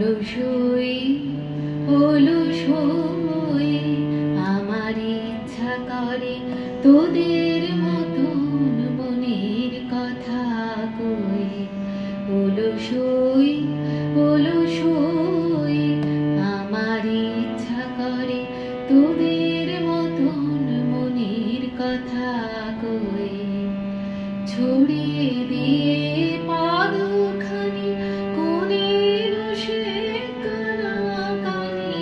অলসই অলসই আমার ইচ্ছা করে তোদের মতন মনের কথা কই। অলসই অলসই আমার ইচ্ছা করে তোদের মতন মনের কথা কই। ছড়িয়ে দিয়ে পাদখানি কোণে বসে কানাকানি,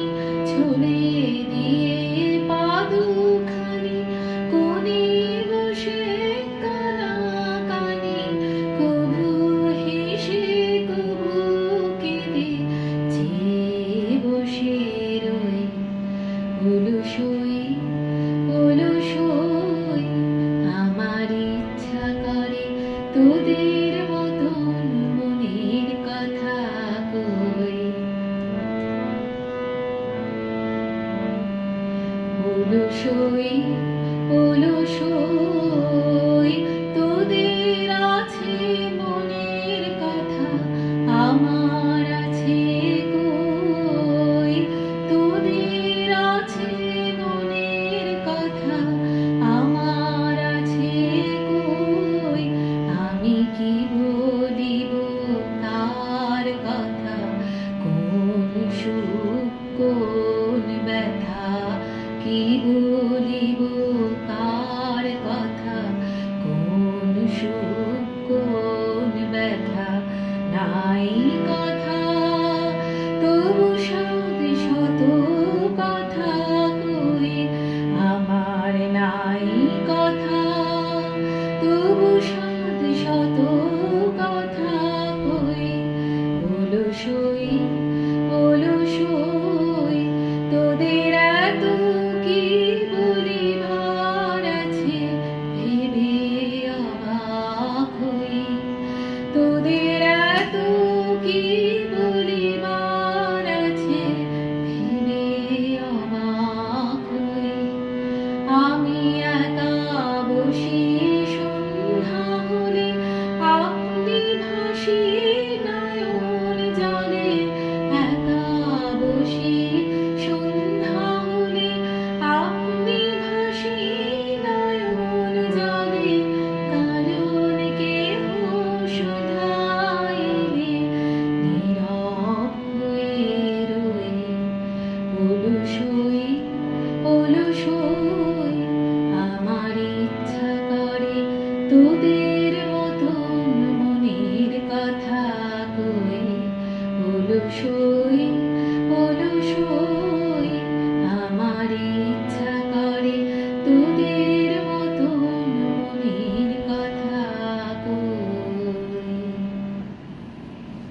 ছড়িয়ে দিয়ে পাদখানি কোণে বসে কানাকানি, কভু হেসে কভু কেঁদে চেয়ে বসে রই। অলসই অলসই আমার ইচ্ছা করে তোদের মতন মনের কথা কই। অলসই অলসই তোদের আছে মনের কথা, আমার আছে কই। তোদের আছে মনের কথা, আমার আছে কই। আমি কি বলিব তার কথা, কোন সুখ কোন ব্যথা, কি বলিব তার কথা, কোন সুখ কোন ব্যথা। নাই কথা তবু সাধ শত কথা কই, আমার নাই কথা তবু সাধ শত কথা কই। অলসই অলসই তোদের এত কি বলিবার আছে, ভেবে অবাক হই। তোদের এত কি বলিবার আছে, ভেবে অবাক হই। আমি একা বসি সন্ধ্যা হলে, আপনি ভাসি নয়ন জলে। একা বসি সন্ধ্যা হলে, আপনি ভাসি নয়ন জলে। কারণ কেহ শুধাইলে নীরব হয়ে রই। অলসই অলসই আমার ইচ্ছা করে তোদের মতন মনের কথা কই। অলসই অলসই আমার ইচ্ছা করে তোদের